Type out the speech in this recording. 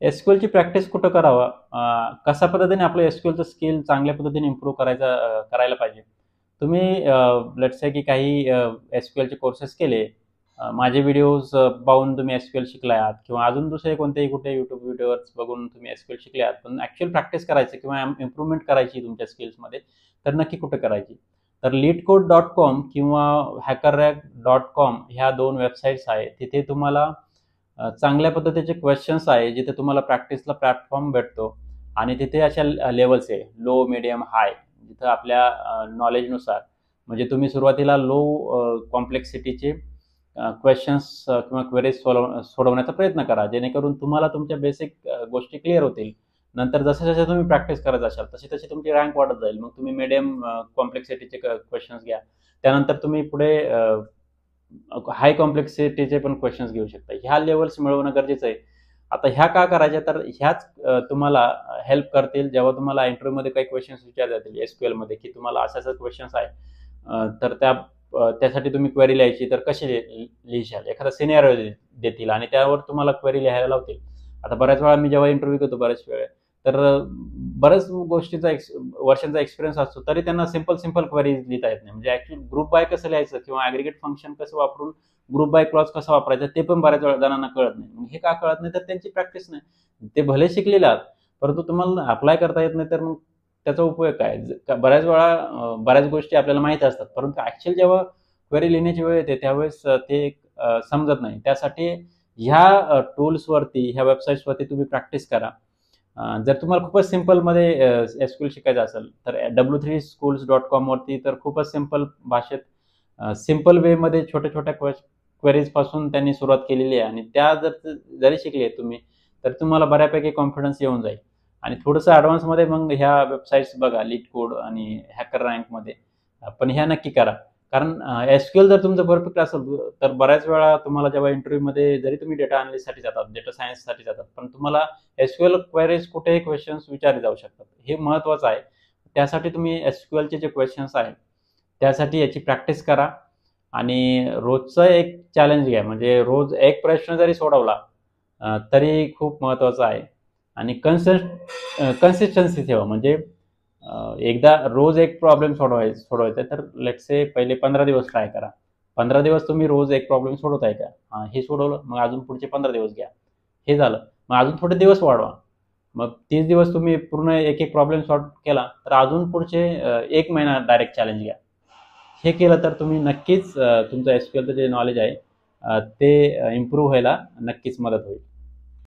एसक्यूएलची practice कुठं करावा, कशा पद्धतीने आपलं एसक्यूएलचं स्किल चांगल्या पद्धतीने इम्प्रूव्ह करायला पाहिजे. तुम्ही लेट्स से की काही एसक्यूएलचे कोर्सेस केले, माझे व्हिडिओज पाहून तुम्ही एसक्यूएल शिकला आहात किंवा अजून दुसरे कोणतेही कुठे यूट्यूब व्हिडिओज बघून तुम्ही एसक्यूएल शिकले आहात, पण ॲक्च्युअल प्रॅक्टिस करायचं किंवा इम्प्रूव्हमेंट करायची तुमच्या स्किल्समध्ये, तर नक्की कुठं करायची. तर leetcode.com किंवा hackerrank.com ह्या 2 वेबसाईट्स आहेत. तिथे तुम्हाला चांगल्या पद्धतीचे क्वेश्चन्स आहे, जिथे तुम्हाला प्रॅक्टिसला प्लॅटफॉर्म भेटतो आणि तिथे अशा लेवल्स आहे, लो, मीडियम, हाय, जिथं आपल्या नॉलेजनुसार म्हणजे तुम्ही सुरुवातीला लो कॉम्प्लेक्सिटीचे क्वेश्चन्स किंवा क्वेरीज सोडवण्याचा प्रयत्न करा, जेणेकरून तुम्हाला तुमच्या बेसिक गोष्टी क्लिअर होतील. नंतर जसे तुम्ही प्रॅक्टिस करत असाल तशी तुमची रँक वाढत जाईल. मग तुम्ही मीडियम कॉम्प्लेक्सिटीचे क्वेश्चन्स घ्या. त्यानंतर तुम्ही पुढे हाय कॉम्प्लेक्सिटीचे पण क्वेश्चन्स घेऊ शकता. ह्या लेवल्स मिळवणं गरजेचं आहे. आता ह्या का करायच्या, तर ह्याच तुम्हाला हेल्प करतील जेव्हा तुम्हाला इंटरव्ह्यूमध्ये काही क्वेश्चन्स विचारले जातील एसक्यूएलमध्ये, की तुम्हाला असे क्वेश्चन्स आहे, तर त्यासाठी तुम्ही क्वेरी लिहायची, तर कशी लिहिशाल. एखादा सिनेरिओ देतील आणि त्यावर तुम्हाला क्वेरी लिहायला लावतील. आता बऱ्याच वेळा मी जेव्हा इंटरव्ह्यू घेतो बऱ्याच वेळ, तर बऱ्याच गोष्टीचा वर्षांचा एक्सपिरियन्स असतो, तरी त्यांना सिंपल क्वेरी लिहिता येत नाही. म्हणजे ॲक्च्युअली ग्रुप बाय कसं लिहायचं किंवा ॲग्रिगेट फंक्शन कसं वापरून ग्रुप बाय क्लॉज कसा वापरायचा ते पण बऱ्याच वेळा जणांना कळत नाही. मग हे का कळत नाही, तर त्यांची प्रॅक्टिस नाही. ते भले शिकलेले आहात, परंतु तुम्हाला अप्लाय करता येत नाही, तर मग त्याचा उपयोग काय. बऱ्याच वेळा बऱ्याच गोष्टी आपल्याला माहीत असतात, परंतु ॲक्च्युअल जेव्हा क्वेरी लिहिण्याची वेळ येते त्यावेळेस ते समजत नाही. त्यासाठी ह्या टूल्सवरती, ह्या वेबसाईट्सवरती तुम्ही प्रॅक्टिस करा. जर तुम्हाला खूपच सिम्पलमध्ये एसक्यूएल शिकायचं असेल, तर w3schools.com वरती तर खूपच सिम्पल भाषेत, सिम्पल वेमध्ये छोट्या क्वेरीजपासून त्यांनी सुरुवात केलेली आहे आणि त्या जरी शिकले तुम्ही, तर तुम्हाला बऱ्यापैकी कॉन्फिडन्स येऊन जाईल. आणि थोडंसं ॲडव्हान्समध्ये मग ह्या वेबसाईट्स बघा, LeetCode आणि हॅकर रँकमध्ये, पण ह्या नक्की करा. कारण एसक्यूएल जर तुमचं परफेक्ट असेल, तर बऱ्याच वेळा तुम्हाला जेव्हा इंटरव्ह्यूमध्ये जरी तुम्ही डेटा अनालिसिससाठी जातात, डेटा सायन्ससाठी जातात, पण तुम्हाला एसक्यूएल क्वेरीज कुठेही क्वेश्चन्स विचारले जाऊ शकतात. हे महत्त्वाचं आहे. त्यासाठी तुम्ही एसक्यूएलचे जे क्वेश्चन्स आहेत, त्यासाठी याची प्रॅक्टिस करा आणि रोजचं एक चॅलेंज घ्या. म्हणजे रोज एक प्रश्न जरी सोडवला तरी खूप महत्त्वाचं आहे. आणि कन्सिस्टन्सी ठेवा. म्हणजे एकदा रोज एक प्रॉब्लेम सोडवायचा, तर लेट्स से पहिले 15 दिवस ट्राय करा. 15 दिवस तुम्ही रोज एक प्रॉब्लेम सोडवताय का? हे सोडवलं, मग अजून पुढचे 15 दिवस घ्या. हे झालं, मग अजून थोडे दिवस वाढवा. मग 30 दिवस तुम्ही पूर्ण एक प्रॉब्लेम सॉल्व्ह केला, तर अजून पुढचे 1 महिना डायरेक्ट चॅलेंज घ्या. हे केलं तर तुम्ही नक्कीच तुमचं एसक्यूएलचं जे नॉलेज आहे ते इम्प्रूव्ह व्हायला नक्कीच मदत होईल.